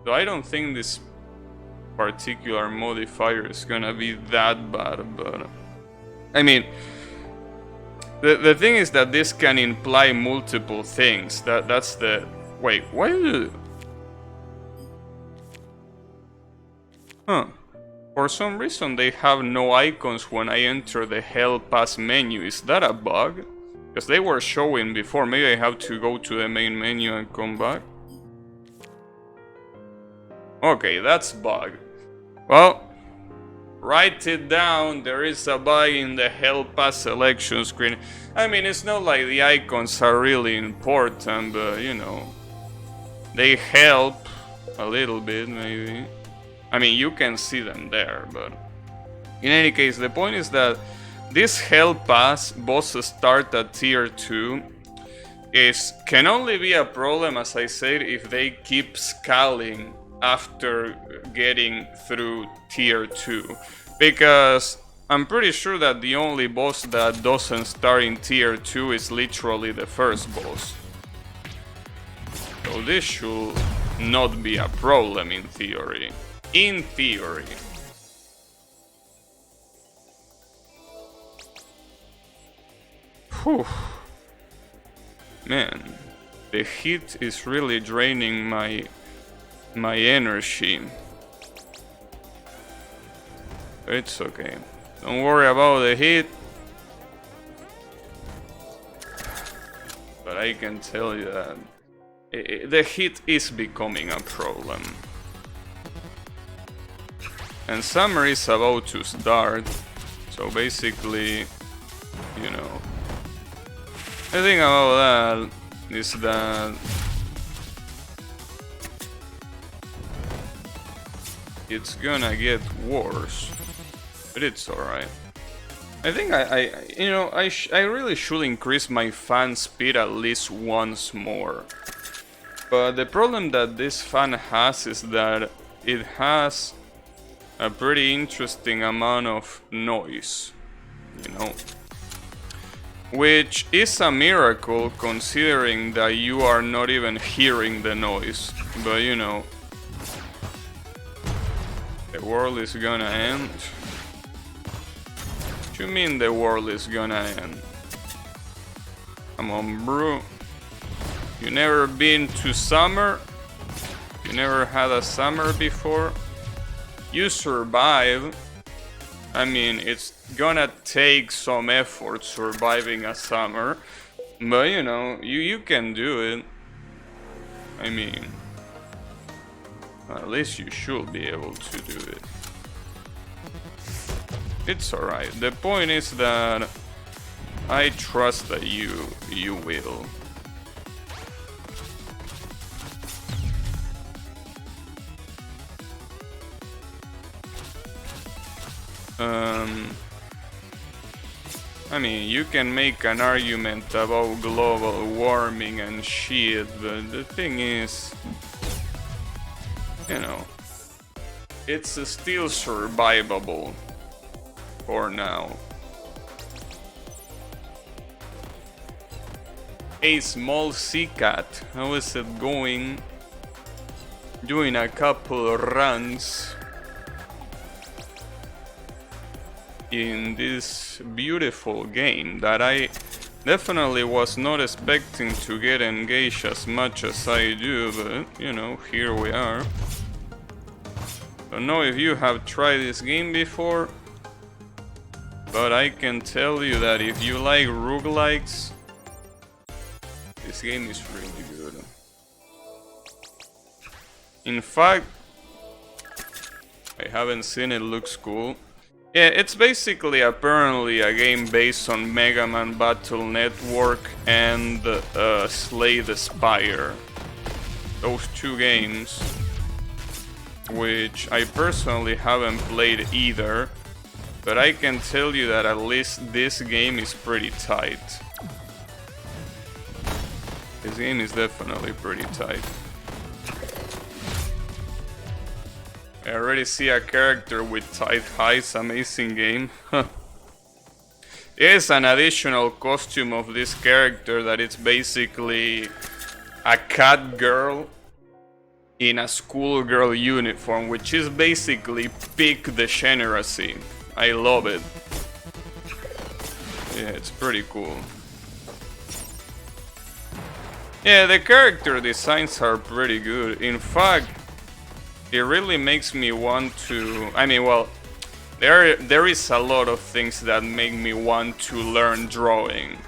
So I don't think this particular modifier is gonna be that bad, but I mean, the thing is that this can imply multiple things. That's the wait. Why do? Huh? For some reason they have no icons when I enter the Hell Pass menu. Is that a bug? Because they were showing before. Maybe I have to go to the main menu and come back. Okay, that's bug. Well, write it down. There is a bug in the Hell Pass selection screen. I mean, it's not like the icons are really important, but you know, they help a little bit maybe. I mean, you can see them there, but in any case, the point is that this Hell Pass boss start at tier 2 can only be a problem, as I said, if they keep scaling after getting through tier 2. Because I'm pretty sure that the only boss that doesn't start in tier 2 is literally the first boss. So this should not be a problem in theory. In theory. Whew. Man, the heat is really draining my energy. It's okay. Don't worry about the heat. But I can tell you that the heat is becoming a problem. And summer is about to start. So basically, you know, the thing about that is that it's gonna get worse, but it's alright. I think I really should increase my fan speed at least once more. But the problem that this fan has is that it has a pretty interesting amount of noise, you know. Which is a miracle considering that you are not even hearing the noise. But you know, the world is gonna end. What do you mean the world is gonna end? Come on, bro. You never been to summer? You never had a summer before? You survive. I mean, it's gonna take some effort surviving a summer, but you know, you can do it. I mean, at least you should be able to do it. It's alright. The point is that I trust that you will. I mean, you can make an argument about global warming and shit, but the thing is, you know, it's still survivable for now. Hey, small sea cat, how is it going? Doing a couple runs in this beautiful game that I definitely was not expecting to get engaged as much as I do, but you know, here we are. Don't know if you have tried this game before, but I can tell you that if you like roguelikes, this game is really good. In fact, I haven't seen it, looks cool. Yeah, it's basically apparently a game based on Mega Man Battle Network and Slay the Spire. Those two games, which I personally haven't played either, but I can tell you that at least this game is pretty tight. This game is definitely pretty tight. I already see a character with tight highs, amazing game. There's an additional costume of this character that it's basically a cat girl in a schoolgirl uniform, which is basically peak degeneracy. I love it. Yeah, it's pretty cool. Yeah, the character designs are pretty good. In fact, it really makes me want to... I mean, well, there is a lot of things that make me want to learn drawing.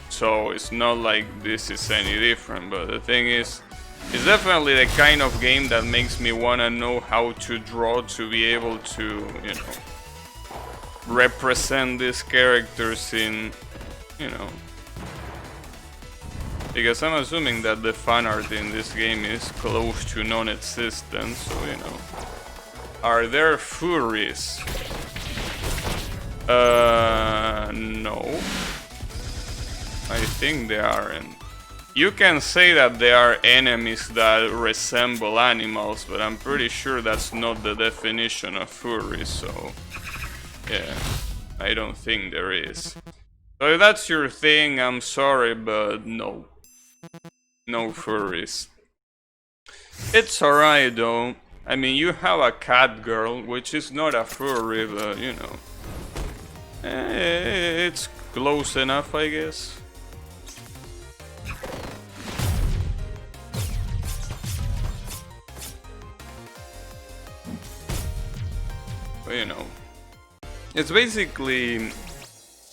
So it's not like this is any different, but the thing is, it's definitely the kind of game that makes me want to know how to draw to be able to, you know, represent these characters in, you know. Because I'm assuming that the fan art in this game is close to non-existent, so, you know. Are there furries? No. I think they aren't. You can say that they are enemies that resemble animals, but I'm pretty sure that's not the definition of furry, so... yeah, I don't think there is. So if that's your thing, I'm sorry, but no. No furries. It's alright though. I mean, you have a cat girl, which is not a furry, but you know. It's close enough, I guess. But you know. It's basically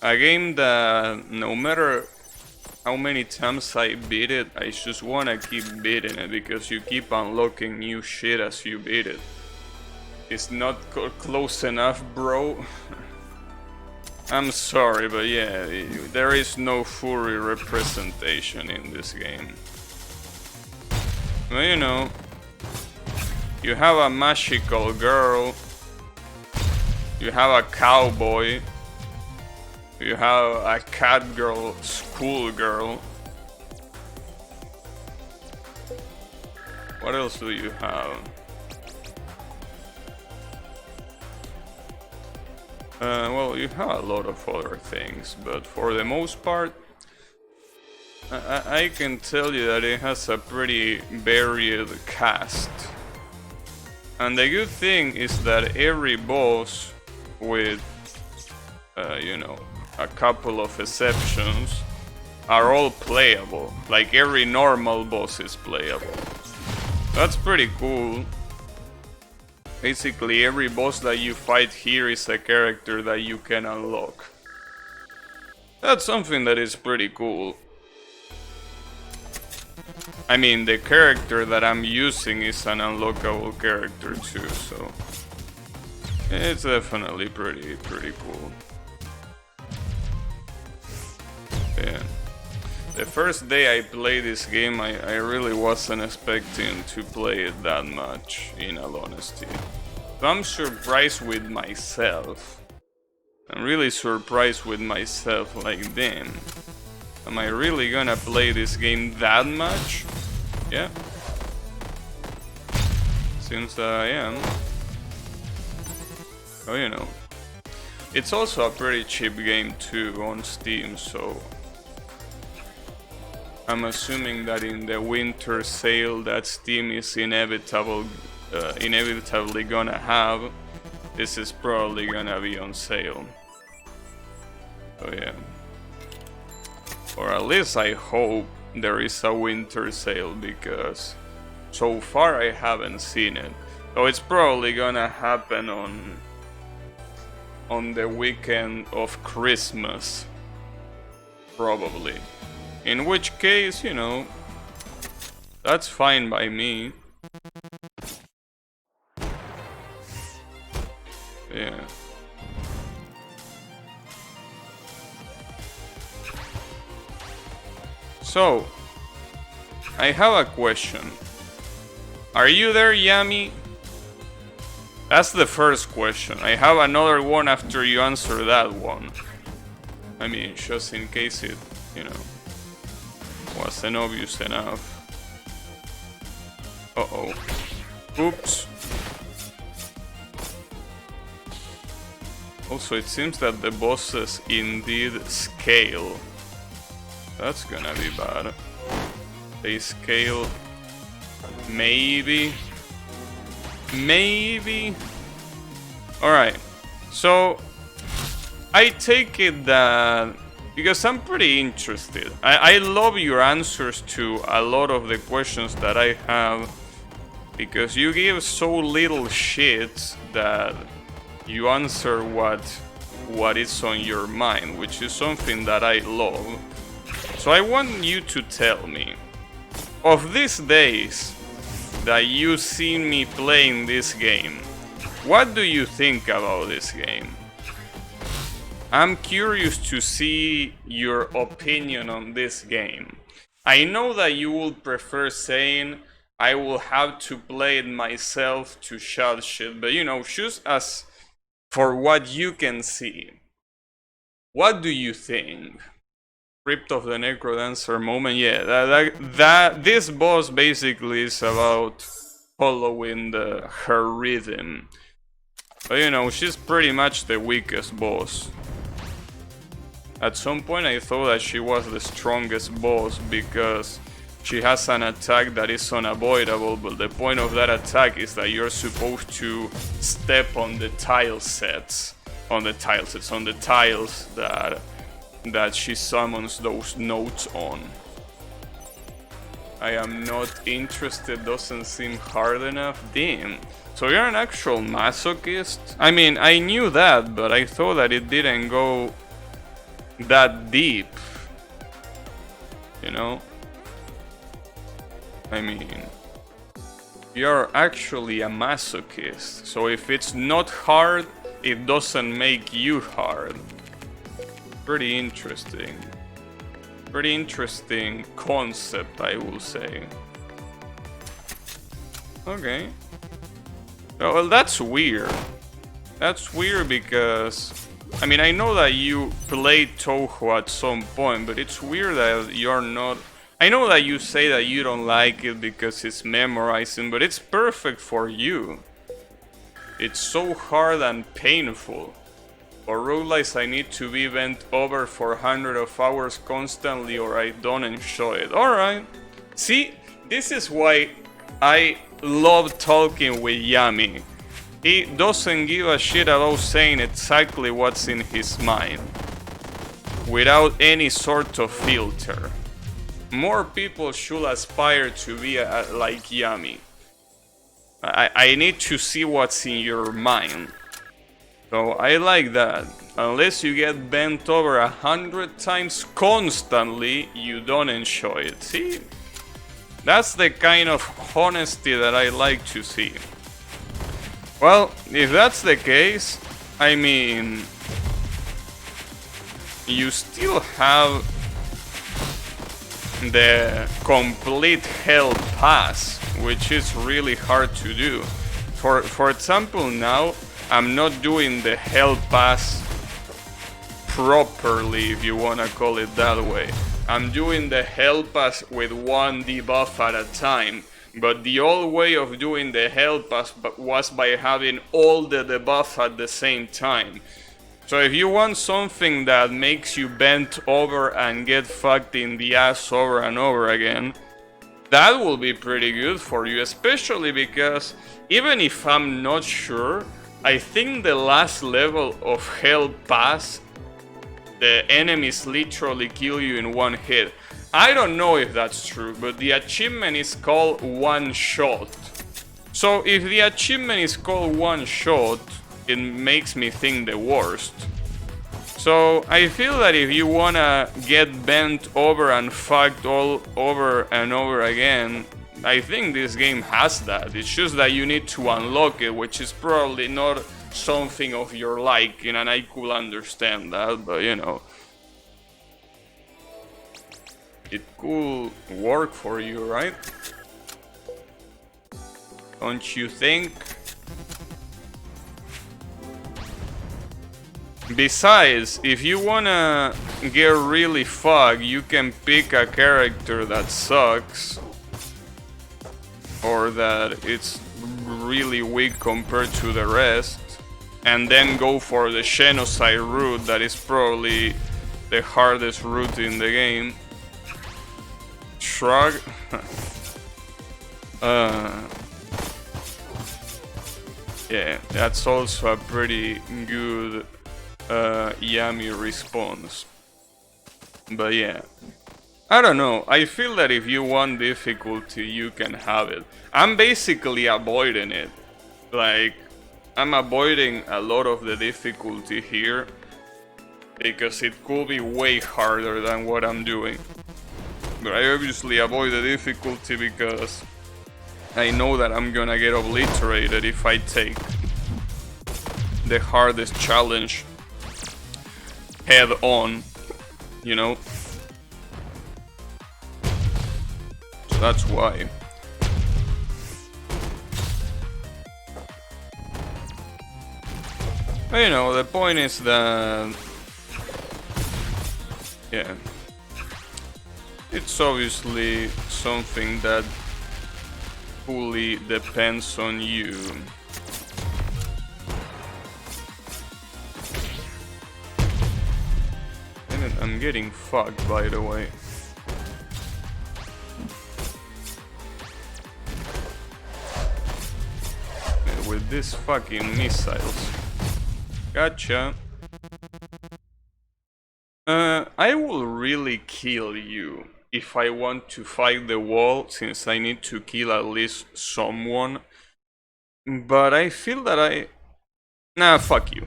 a game that no matter how many times I beat it, I just wanna keep beating it because you keep unlocking new shit as you beat it. It's not close enough, bro. I'm sorry, but yeah, there is no furry representation in this game. Well, you know, you have a magical girl, you have a cowboy, you have a cat girl, schoolgirl. What else do you have? Well, you have a lot of other things, but for the most part, I can tell you that it has a pretty varied cast. And the good thing is that every boss, with, you know, a couple of exceptions, are all playable. Like every normal boss is playable. That's pretty cool. Basically every boss that you fight here is a character that you can unlock. That's something that is pretty cool. I mean, the character that I'm using is an unlockable character too, so it's definitely pretty cool. Yeah. The first day I played this game, I really wasn't expecting to play it that much, in all honesty. So I'm surprised with myself. I'm really surprised with myself, like, damn. Am I really gonna play this game that much? Yeah. Seems that I am. Oh, you know. It's also a pretty cheap game too on Steam, so I'm assuming that in the winter sale that Steam is inevitably gonna have, this is probably gonna be on sale. So yeah. Or at least I hope there is a winter sale, because so far I haven't seen it. So it's probably gonna happen on the weekend of Christmas. Probably. In which case, you know, that's fine by me. Yeah. So, I have a question. Are you there, Yami? That's the first question. I have another one after you answer that one. I mean, just in case it, you know, wasn't obvious enough. Uh-oh. Oops. Also, it seems that the bosses indeed scale. That's gonna be bad. They scale Maybe. Maybe. Alright. So, I take it that... Because I'm pretty interested. I love your answers to a lot of the questions that I have. Because you give so little shit that you answer what is on your mind, which is something that I love. So I want you to tell me, of these days that you've seen me playing this game, what do you think about this game? I'm curious to see your opinion on this game. I know that you will prefer saying, I will have to play it myself to shout shit, but you know, just as for what you can see, what do you think? Crypt of the Necrodancer moment, yeah, this boss basically is about following her rhythm. But you know, she's pretty much the weakest boss. At some point I thought that she was the strongest boss because she has an attack that is unavoidable, but the point of that attack is that you're supposed to step on the tile sets. On the tiles that she summons those notes on. I am not interested, doesn't seem hard enough. Damn. So you're an actual masochist? I mean, I knew that, but I thought that it didn't go that deep. You know? I mean, you're actually a masochist. So if it's not hard, it doesn't make you hard. Pretty interesting. Pretty interesting concept, I will say. Okay. Well, that's weird. That's weird because... I mean, I know that you played Touhou at some point, but it's weird that you're not... I know that you say that you don't like it because it's memorizing, but it's perfect for you. It's so hard and painful. For roguelikes, I need to be bent over for hundreds of hours constantly or I don't enjoy it. Alright. See, this is why I love talking with Yami. He doesn't give a shit about saying exactly what's in his mind. Without any sort of filter. More people should aspire to be like Yami. I need to see what's in your mind. So I like that. Unless you get bent over 100 times constantly, you don't enjoy it. See? That's the kind of honesty that I like to see. Well, if that's the case, I mean... You still have the complete hell pass, which is really hard to do. For example, now I'm not doing the hell pass properly, if you wanna call it that way. I'm doing the hell pass with one debuff at a time, but the old way of doing the hell pass was by having all the debuff at the same time. So if you want something that makes you bent over and get fucked in the ass over and over again, that will be pretty good for you, especially because even if I'm not sure, I think the last level of Hell Pass, the enemies literally kill you in one hit. I don't know if that's true, but the achievement is called One Shot. So if the achievement is called One Shot, it makes me think the worst. So I feel that if you wanna get bent over and fucked all over and over again, I think this game has that. It's just that you need to unlock it, which is probably not something of your liking, and I could understand that, but you know, it could work for you, right? Don't you think? Besides, if you wanna get really fucked, you can pick a character that sucks, or that it's really weak compared to the rest, and then go for the genocide route that is probably the hardest route in the game. Shrug. Uh, yeah, that's also a pretty good Yami response. But yeah, I don't know. I feel that if you want difficulty, you can have it. I'm basically avoiding it. Like, I'm avoiding a lot of the difficulty here because it could be way harder than what I'm doing. But I obviously avoid the difficulty because I know that I'm gonna get obliterated if I take the hardest challenge head on, you know? So that's why. But, you know, the point is that, yeah, it's obviously something that fully depends on you. And I'm getting fucked, by the way. And with these fucking missiles. Gotcha. I will really kill you if I want to fight the wall, since I need to kill at least someone. But I feel that Nah, fuck you.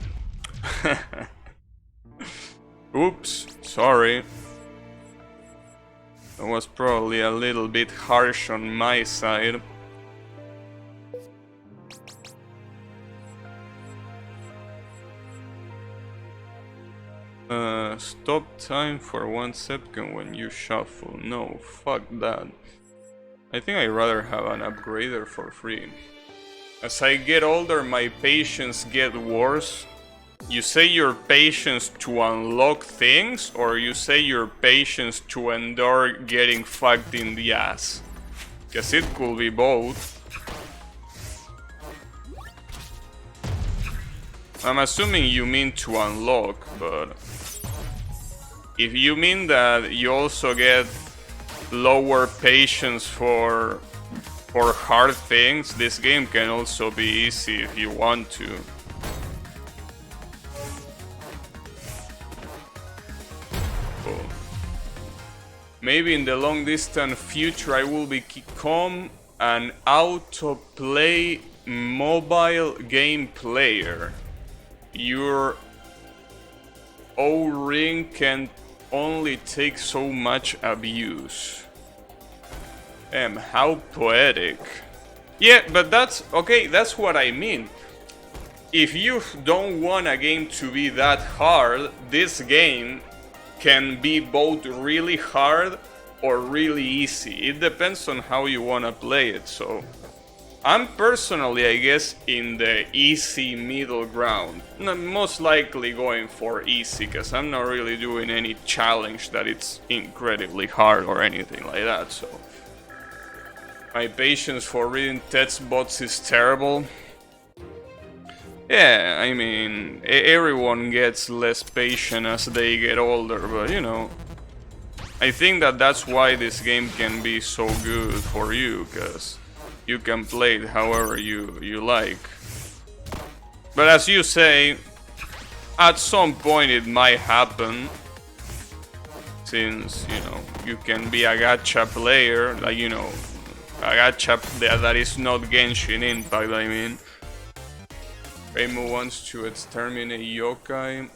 Oops, sorry. That was probably a little bit harsh on my side. Stop time for 1 second when you shuffle. No, fuck that. I think I'd rather have an upgrader for free. As I get older, my patience get worse. You say your patience to unlock things, or you say your patience to endure getting fucked in the ass? Cause it could be both. I'm assuming you mean to unlock, but if you mean that you also get lower patience for hard things, this game can also be easy if you want to. Oh. Maybe in the long distant future I will become an autoplay mobile game player. Your O-ring can only take so much abuse. Damn, how poetic. Yeah, but that's okay, that's what I mean. If you don't want a game to be that hard, this game can be both really hard or really easy. It depends on how you want to play it. So I'm personally, I guess, in the easy middle ground. Most likely going for easy, because I'm not really doing any challenge that it's incredibly hard or anything like that, so my patience for reading text bots is terrible. Yeah, I mean, everyone gets less patient as they get older, but you know, I think that that's why this game can be so good for you, because you can play it however you like. But as you say, at some point it might happen, since, you know, you can be a gacha player, like, you know, a gacha that is not Genshin Impact, I mean. Reimu wants to exterminate yokai.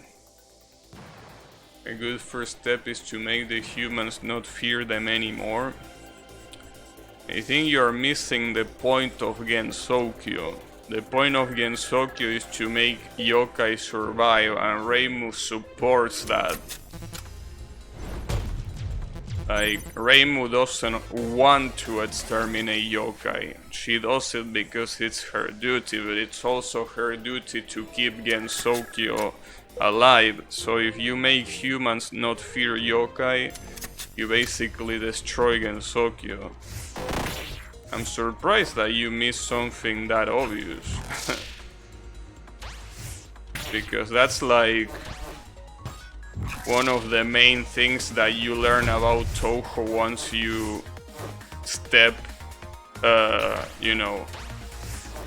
A good first step is to make the humans not fear them anymore. I think you're missing the point of Gensokyo. The point of Gensokyo is to make yokai survive, and Reimu supports that. Like, Reimu doesn't want to exterminate yokai. She does it because it's her duty, but it's also her duty to keep Gensokyo alive. So if you make humans not fear yokai, you basically destroy Gensokyo. I'm surprised that you missed something that obvious. Because that's like one of the main things that you learn about Touhou once you step you know,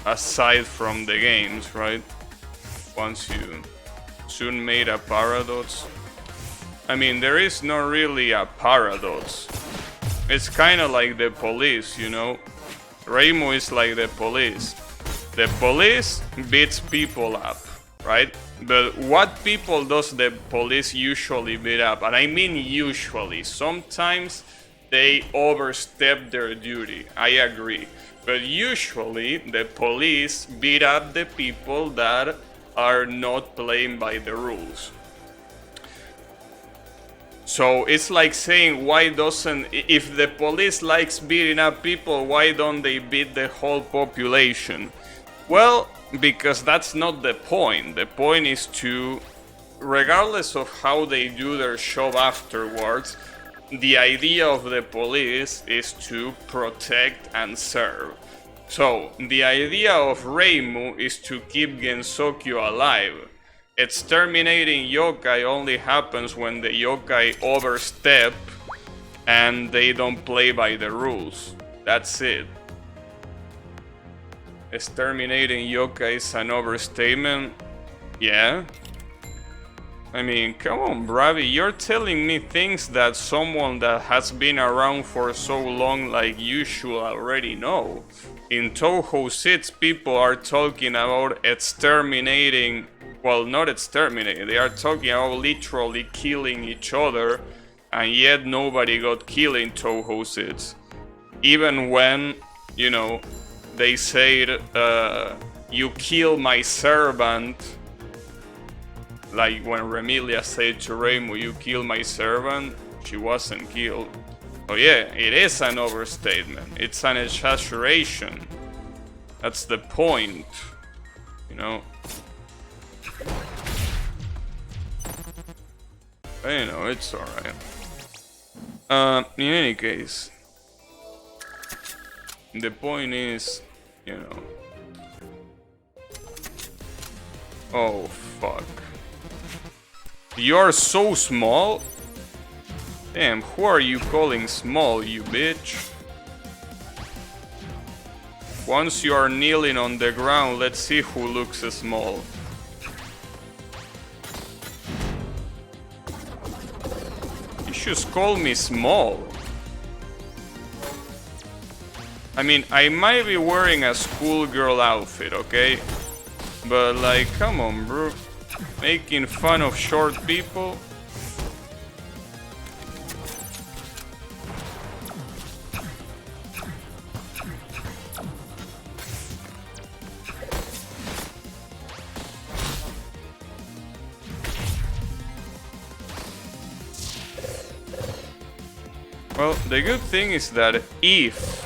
aside from the games, right? Once you soon made a paradox. I mean, there is not really a paradox. It's kind of like the police, you know? Reimu is like the police. The police beats people up, right? But what people does the police usually beat up? And I mean usually. Sometimes they overstep their duty. I agree. But usually the police beat up the people that are not playing by the rules. So it's like saying, why doesn't, if the police likes beating up people, why don't they beat the whole population? Well, because that's not the point. The point is to, regardless of how they do their job afterwards, the idea of the police is to protect and serve. So the idea of Reimu is to keep Gensokyo alive. Exterminating yokai only happens when the yokai overstep and they don't play by the rules. That's it. Exterminating yokai is an overstatement? Yeah. I mean, come on, Bravi, you're telling me things that someone that has been around for so long like you should already know. In Touhou 6, people are talking about exterminating, well, not exterminating, they are talking about literally killing each other, and yet nobody got killed in Touhou 6. Even when, you know, they said, you kill my servant, like when Remilia said to Reimu, you kill my servant, she wasn't killed. Oh yeah, it is an overstatement. It's an exaggeration. That's the point, you know. But, you know, it's alright. In any case, the point is, you know. Oh fuck. You're so small? Damn, who are you calling small, you bitch? Once you are kneeling on the ground, let's see who looks small. You should call me small. I mean, I might be wearing a schoolgirl outfit, okay? But like, come on, bro. Making fun of short people? Well, the good thing is that if,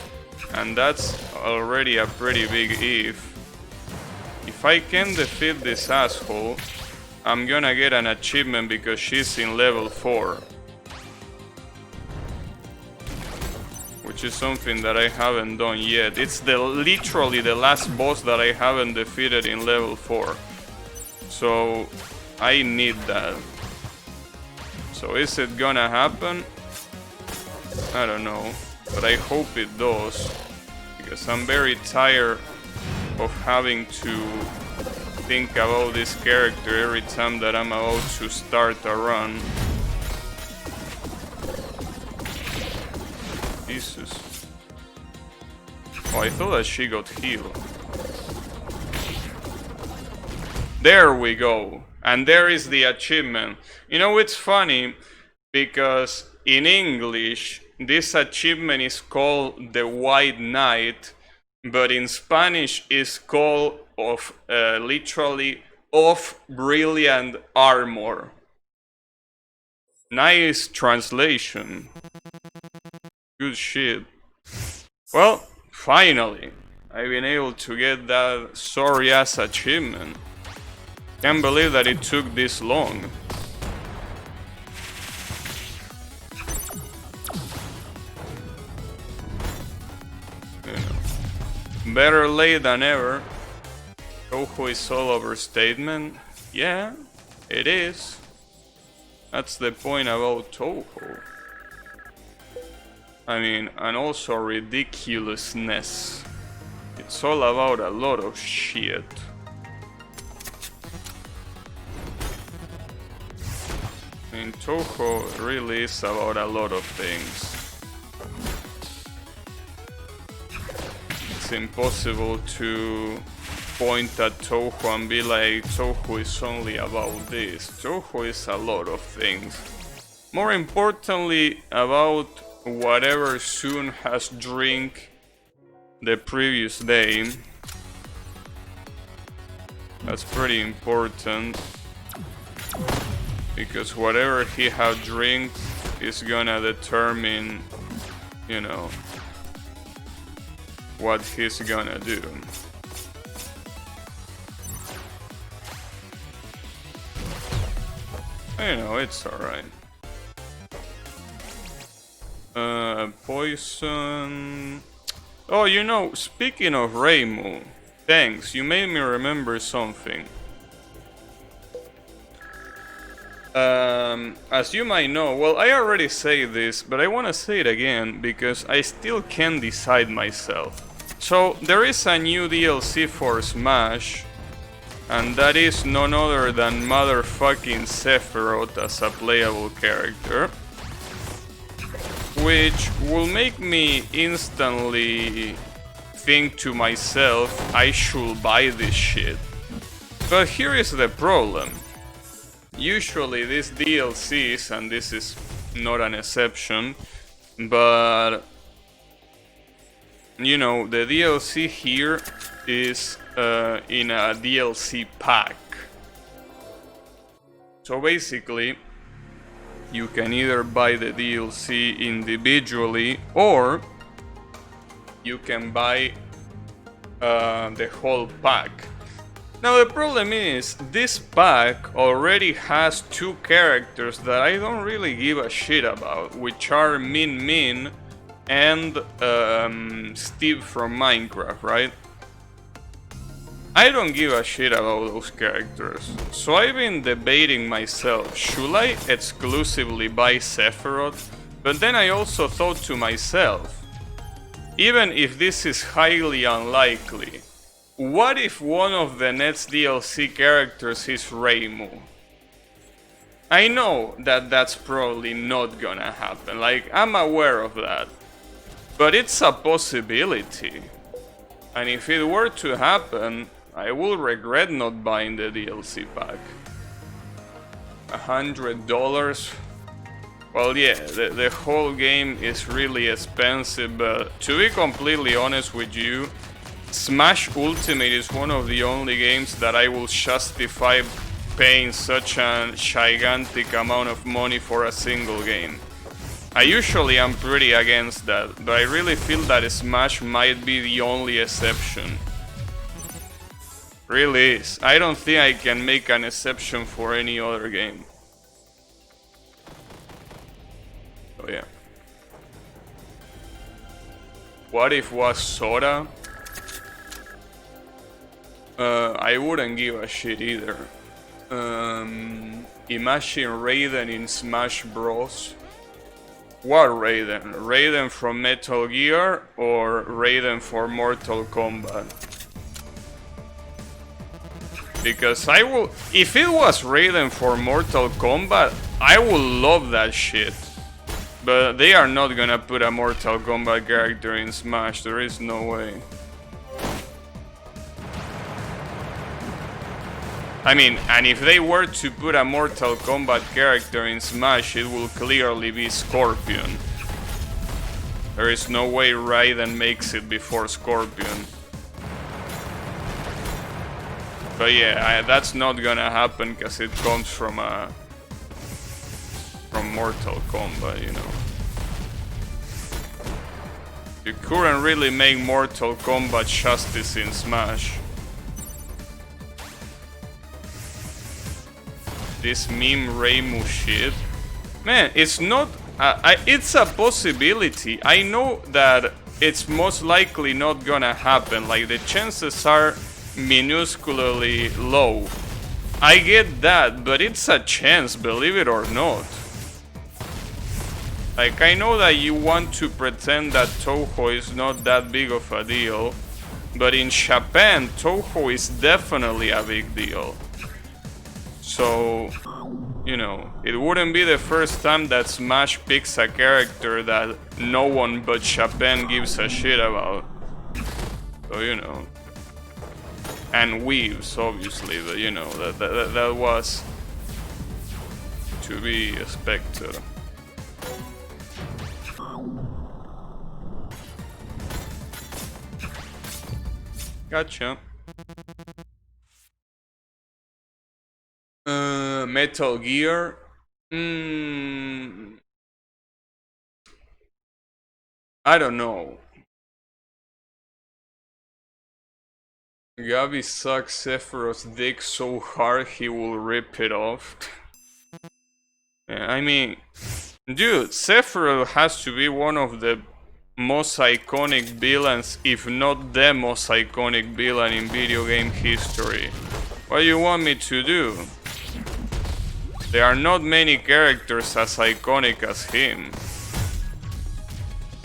and that's already a pretty big if I can defeat this asshole, I'm gonna get an achievement because she's in level 4. Which is something that I haven't done yet. It's literally the last boss that I haven't defeated in level 4. So I need that. So is it gonna happen? I don't know. But I hope it does. Because I'm very tired of having to think about this character every time that I'm about to start a run. Jesus. Oh, I thought that she got healed. There we go. And there is the achievement. You know, it's funny because in English this achievement is called the White Knight, but in Spanish is called literally of brilliant armor. Nice translation. Good shit. Well, finally, I've been able to get that sorry ass achievement. Can't believe that it took this long. You know, better late than ever. Touhou is all overstatement? Yeah, it is. That's the point about Touhou. I mean, and also ridiculousness. It's all about a lot of shit. I mean, Toho really is about a lot of things. It's impossible to point at Toho and be like, Toho is only about this. Toho is a lot of things. More importantly, about whatever Sun has drank the previous day. That's pretty important, because whatever he had drank is gonna determine, you know, what he's gonna do. You know, it's alright. Poison. Oh, you know, speaking of Reimu, thanks, you made me remember something. As you might know, well, I already say this, but I want to say it again because I still can't decide myself. So, there is a new DLC for Smash, and that is none other than motherfucking Sephiroth as a playable character, which will make me instantly think to myself, I should buy this shit. But here is the problem. Usually these DLCs, and this is not an exception, but you know, the DLC here is in a DLC pack. So basically, you can either buy the DLC individually, or you can buy the whole pack. Now the problem is, this pack already has two characters that I don't really give a shit about, which are Min Min and Steve from Minecraft, right? I don't give a shit about those characters, so I've been debating myself, should I exclusively buy Sephiroth? But then I also thought to myself, even if this is highly unlikely, what if one of the next DLC characters is Reimu? I know that that's probably not gonna happen, like, I'm aware of that, but it's a possibility. And if it were to happen, I will regret not buying the DLC pack. $100? Well, yeah, the whole game is really expensive, but to be completely honest with you, Smash Ultimate is one of the only games that I will justify paying such a gigantic amount of money for a single game. I usually am pretty against that, but I really feel that Smash might be the only exception. Really is. I don't think I can make an exception for any other game. Oh yeah. What if was Sora? I wouldn't give a shit either. Imagine Raiden in Smash Bros. What Raiden? Raiden from Metal Gear or Raiden for Mortal Kombat? Because I will... If it was Raiden for Mortal Kombat, I would love that shit. But they are not gonna put a Mortal Kombat character in Smash, there is no way. I mean, and if they were to put a Mortal Kombat character in Smash, it will clearly be Scorpion. There is no way Raiden makes it before Scorpion. But yeah, that's not gonna happen because it comes from Mortal Kombat, you know. You couldn't really make Mortal Kombat justice in Smash. This meme Reimu shit. Man, it's not... it's a possibility. I know that it's most likely not gonna happen. Like, the chances are minusculely low. I get that, but it's a chance, believe it or not. Like, I know that you want to pretend that Toho is not that big of a deal, but in Japan, Toho is definitely a big deal. So, you know, it wouldn't be the first time that Smash picks a character that no one but Japan gives a shit about. So, you know. And weaves, obviously, but you know, that was to be expected. Gotcha. Metal Gear. I don't know. Gabi sucks Sephiroth's dick so hard he will rip it off. Yeah, I mean, dude, Sephiroth has to be one of the most iconic villains, if not the most iconic villain in video game history. What do you want me to do? There are not many characters as iconic as him.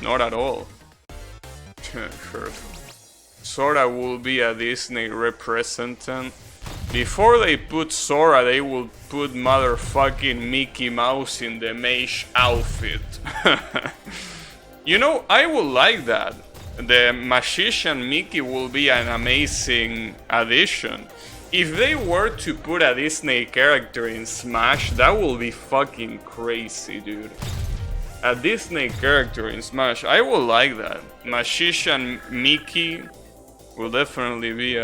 Not at all. Sora will be a Disney representant. Before they put Sora, they will put motherfucking Mickey Mouse in the mage outfit. You know, I would like that. The magician Mickey will be an amazing addition. If they were to put a Disney character in Smash, that would be fucking crazy, dude. A Disney character in Smash, I would like that. Magician Mickey will definitely be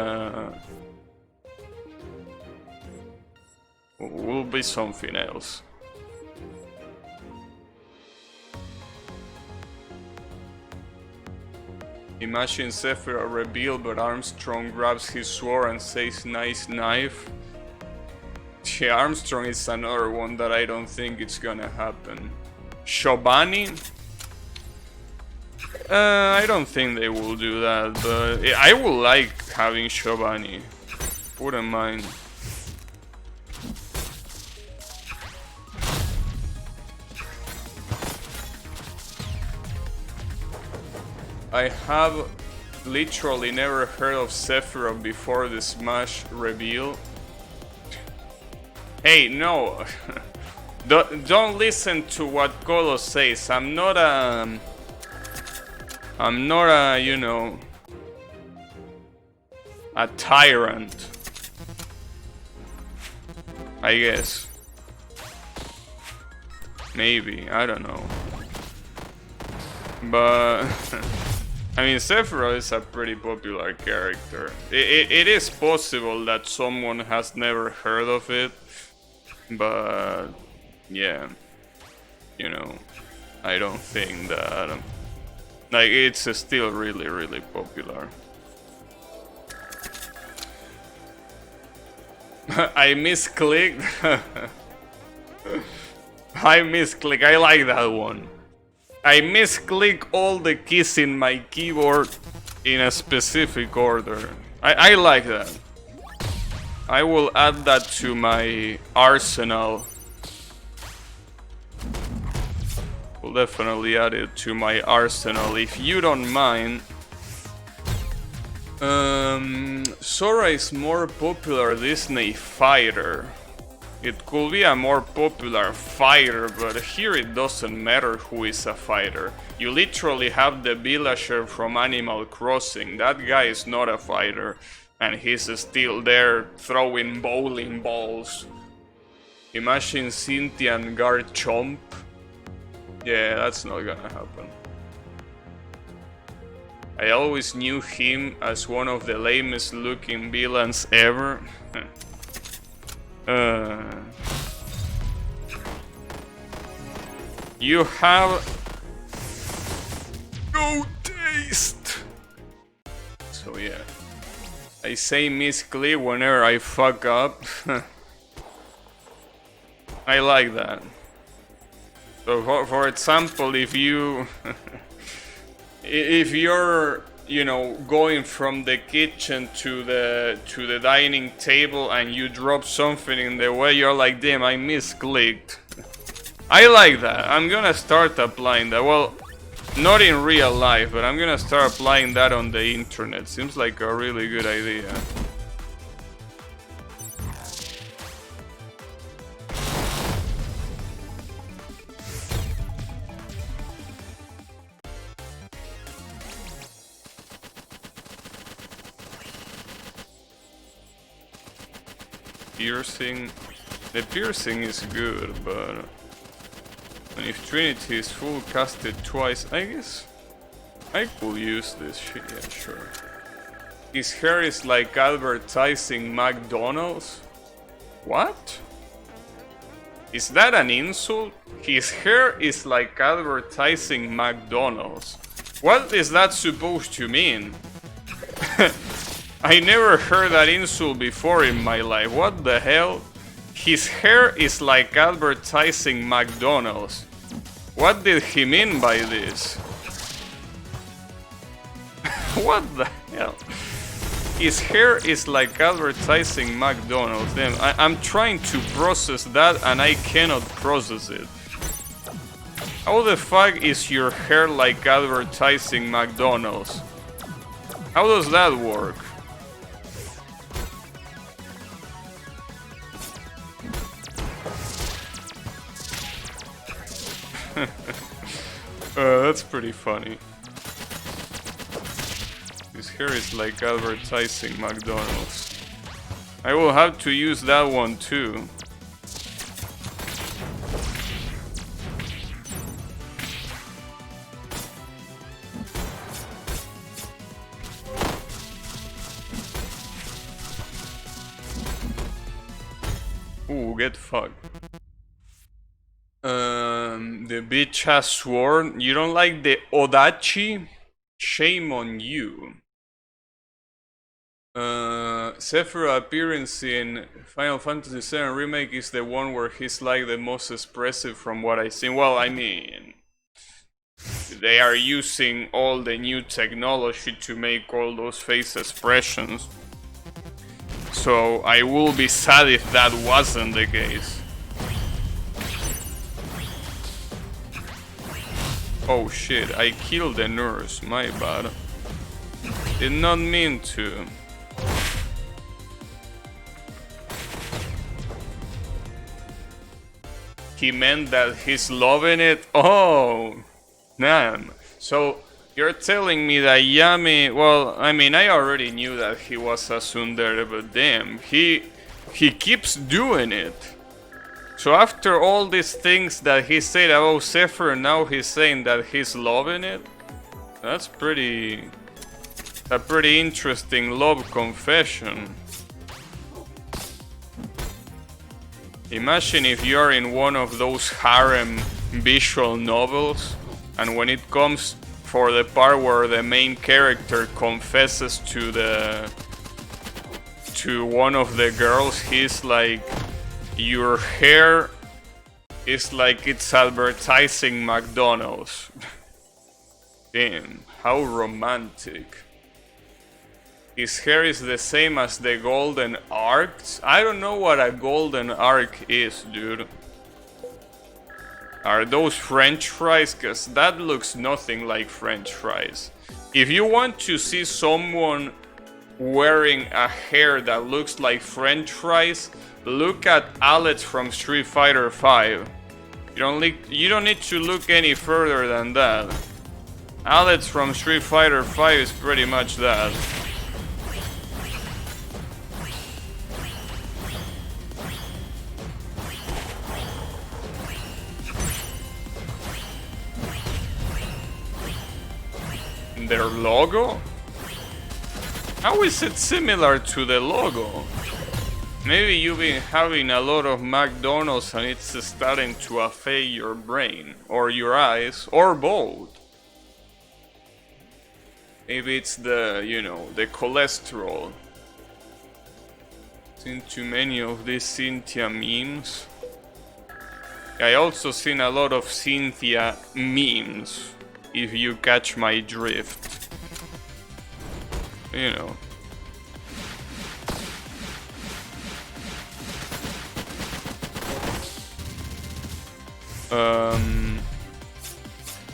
will be something else. Imagine Sephiroth revealed, but Armstrong grabs his sword and says nice knife. Yeah, Armstrong is another one that I don't think it's gonna happen. Shobani? I don't think they will do that, but I would like having Shobani. Wouldn't mind. I have literally never heard of Sephiroth before the Smash reveal. Hey, no. Don't listen to what Colo says. I'm not a, you know, a tyrant. I guess. Maybe, I don't know. But I mean, Sephiroth is a pretty popular character. It is possible that someone has never heard of it, but yeah, you know, I don't think that, like, it's still really, really popular. I misclicked. I misclicked. I like that one. I misclick all the keys in my keyboard in a specific order. I like that. I will add that to my arsenal. Will definitely add it to my arsenal if you don't mind. Sora is more popular Disney fighter. It could be a more popular fighter, but here it doesn't matter who is a fighter. You literally have the villager from Animal Crossing. That guy is not a fighter, and he's still there throwing bowling balls. Imagine Cynthia and Garchomp. Yeah, that's not gonna happen. I always knew him as one of the lamest looking villains ever. You have no taste. So yeah, I say misclick whenever I fuck up. I like that. So for example, if you if you're, you know, going from the kitchen to the dining table and you drop something in the way, you're like, damn, I misclicked. I like that. I'm gonna start applying that. Well, not in real life, but I'm gonna start applying that on the internet. Seems like a really good idea. Piercing. The piercing is good, but if Trinity is full casted twice, I guess I could use this shit, yeah, sure. His hair is like advertising McDonald's? What? Is that an insult? His hair is like advertising McDonald's. What is that supposed to mean? I never heard that insult before in my life. What the hell? His hair is like advertising McDonald's. What did he mean by this? What the hell? His hair is like advertising McDonald's. Damn, I'm trying to process that and I cannot process it. How the fuck is your hair like advertising McDonald's? How does that work? That's pretty funny. His hair is like advertising McDonald's. I will have to use that one too. Ooh, get fucked. The bitch has sworn. You don't like the Odachi? Shame on you. Sephiroth appearance in Final Fantasy VII Remake is the one where he's like the most expressive from what I've seen. Well, I mean, they are using all the new technology to make all those face expressions. So I will be sad if that wasn't the case. Oh shit, I killed the nurse, my bad. Did not mean to. He meant that he's loving it? Oh, damn. So, you're telling me that Yami... Well, I mean, I already knew that he was a tsundere, but damn, he keeps doing it. So after all these things that he said about Sephiroth, now he's saying that he's loving it? That's a pretty interesting love confession. Imagine if you're in one of those harem visual novels, and when it comes for the part where the main character confesses to one of the girls, he's like, your hair is like it's advertising McDonald's. Damn, how romantic. His hair is the same as the golden arcs? I don't know what a golden arc is, dude. Are those French fries? Cause that looks nothing like French fries. If you want to see someone wearing a hair that looks like French fries, look at Alex from Street Fighter V. You don't need to look any further than that. Alex from Street Fighter V is pretty much that. Their logo? How is it similar to the logo? Maybe you've been having a lot of McDonald's and it's starting to affect your brain, or your eyes, or both. Maybe it's the, you know, the cholesterol. Seen too many of these Cynthia memes. I also seen a lot of Cynthia memes, if you catch my drift. You know.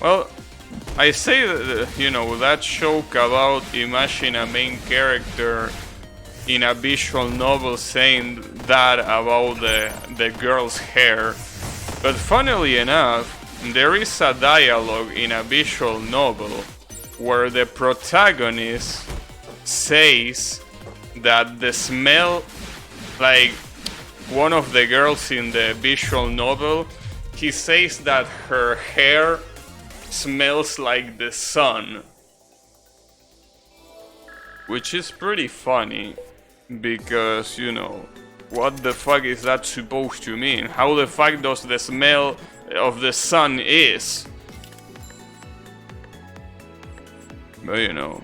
Well, I say that, you know, that joke about imagine a main character in a visual novel saying that about the girl's hair. But funnily enough, there is a dialogue in a visual novel where the protagonist says that the smell, like one of the girls in the visual novel, he says that her hair smells like the sun. Which is pretty funny, because, you know, what the fuck is that supposed to mean? How the fuck does the smell of the sun is? But you know,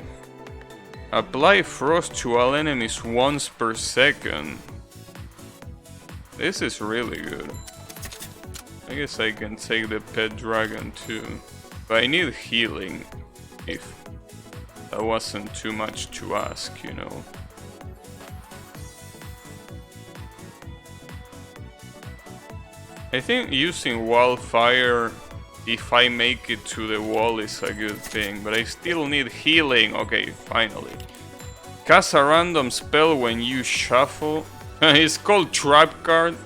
apply frost to all enemies once per second. This is really good. I guess I can take the pet dragon too. But I need healing, if that wasn't too much to ask, you know. I think using wildfire, if I make it to the wall, is a good thing, but I still need healing. Okay, finally. Cast a random spell when you shuffle. It's called Trap Card.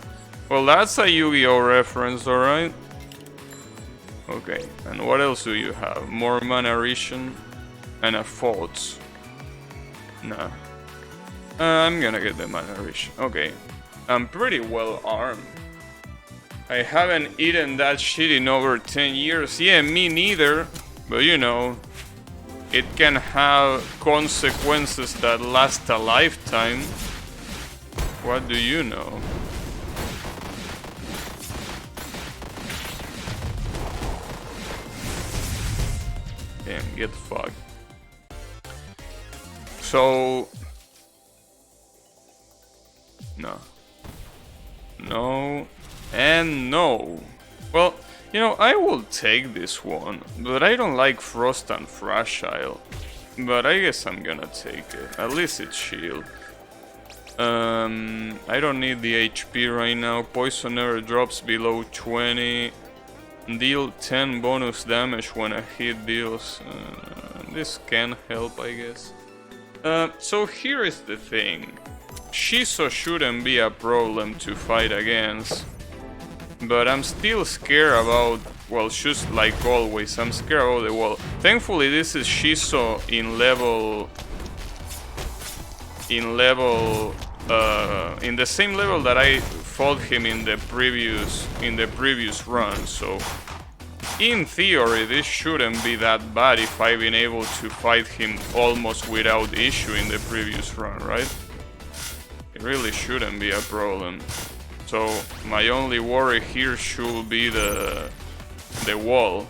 Well, that's a Yu-Gi-Oh reference, alright? Okay, and what else do you have? More mana Rishon and a Faults. Nah. I'm gonna get the mana Rishon. Okay. I'm pretty well armed. I haven't eaten that shit in over 10 years. Yeah, me neither. But you know, it can have consequences that last a lifetime. What do you know? Damn, get fucked. So... No. No. And no. Well, you know, I will take this one, but I don't like Frost and Fragile. But I guess I'm gonna take it. At least it's shield. I don't need the HP right now. Poison never drops below 20. Deal 10 bonus damage when a hit deals. This can help, I guess. So here is the thing. Shiso shouldn't be a problem to fight against. But I'm still scared about, well, just like always, I'm scared about the wall. Thankfully this is Shiso in the same level that I fought him in the previous run, so in theory this shouldn't be that bad if I've been able to fight him almost without issue in the previous run, right? It really shouldn't be a problem. So my only worry here should be the wall.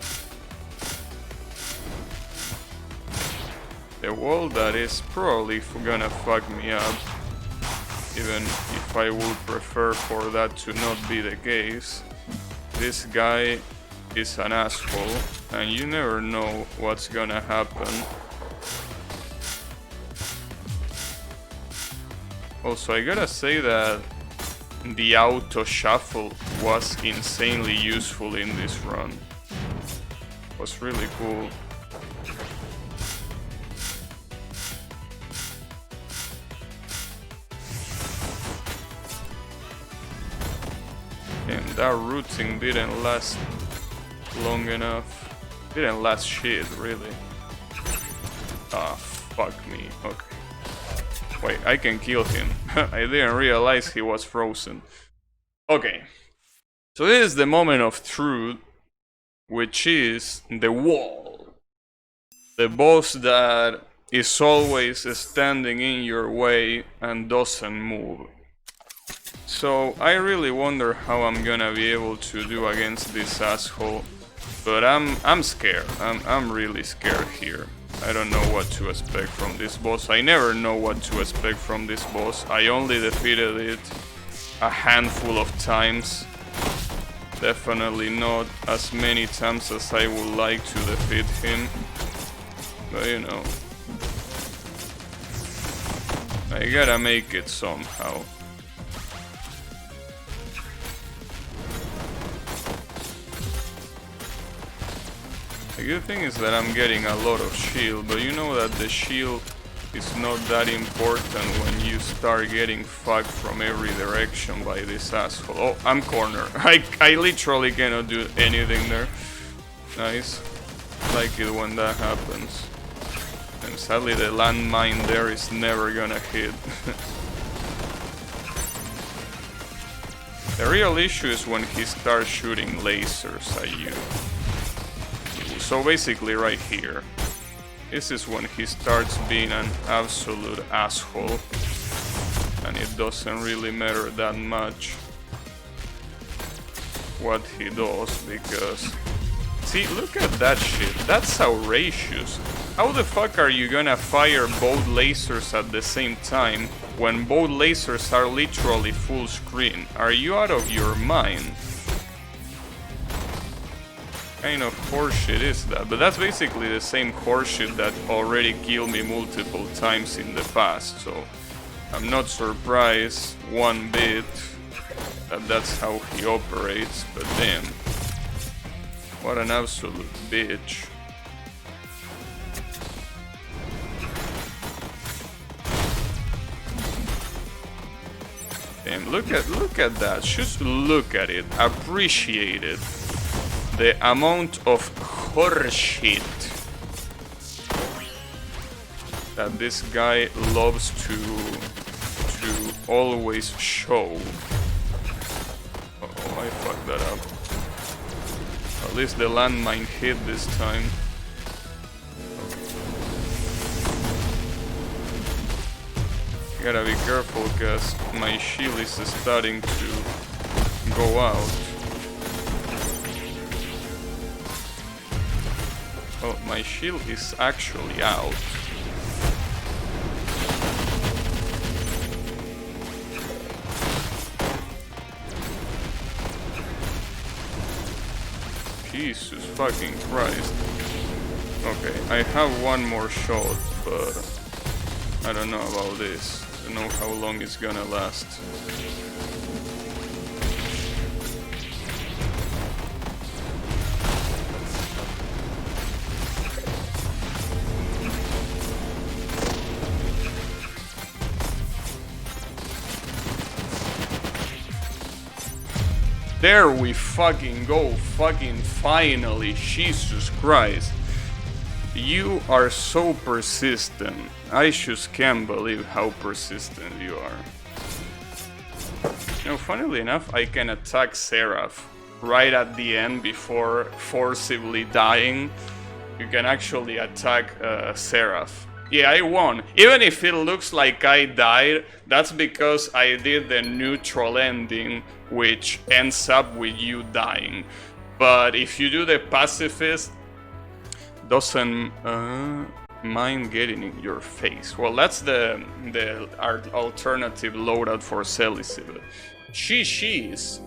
The wall that is probably gonna fuck me up, even if I would prefer for that to not be the case. This guy is an asshole, and you never know what's gonna happen. Also, I gotta say that the auto shuffle was insanely useful in this run. It was really cool. And that rooting didn't last long enough. Didn't last shit, really. Ah, fuck me. Okay. Wait, I can kill him. I didn't realize he was frozen. Okay. So this is the moment of truth, which is the wall. The boss that is always standing in your way and doesn't move. So I really wonder how I'm gonna be able to do against this asshole. But I'm scared. I'm really scared here. I don't know what to expect from this boss. I never know what to expect from this boss. I only defeated it a handful of times. Definitely not as many times as I would like to defeat him. But you know, I gotta make it somehow. The good thing is that I'm getting a lot of shield, but you know that the shield is not that important when you start getting fucked from every direction by this asshole. Oh, I'm cornered. I literally cannot do anything there. Nice. Like it when that happens. And sadly the landmine there is never gonna hit. The real issue is when he starts shooting lasers at you. So basically right here. This is when he starts being an absolute asshole. And it doesn't really matter that much what he does, because... See, look at that shit. That's outrageous. How the fuck are you gonna fire both lasers at the same time when both lasers are literally full screen? Are you out of your mind? Kind of horseshit is that? But that's basically the same horseshit that already killed me multiple times in the past, so I'm not surprised one bit that that's how he operates, but damn. What an absolute bitch. Damn, look at that. Just look at it. Appreciate it. The amount of horseshit that this guy loves to always show. Uh-oh, I fucked that up. At least the landmine hit this time. Gotta be careful, cause my shield is starting to go out. Oh, my shield is actually out. Jesus fucking Christ. Okay, I have one more shot, but I don't know about this. I don't know how long it's gonna last. There we fucking go, fucking finally, Jesus Christ. You are so persistent. I just can't believe how persistent you are. You know, funnily enough, I can attack Seraph right at the end before forcibly dying. You can actually attack Seraph. Yeah, I won. Even if it looks like I died, that's because I did the neutral ending, which ends up with you dying. But if you do the pacifist, doesn't mind getting in your face. Well, that's the alternative loadout for Selicy. She's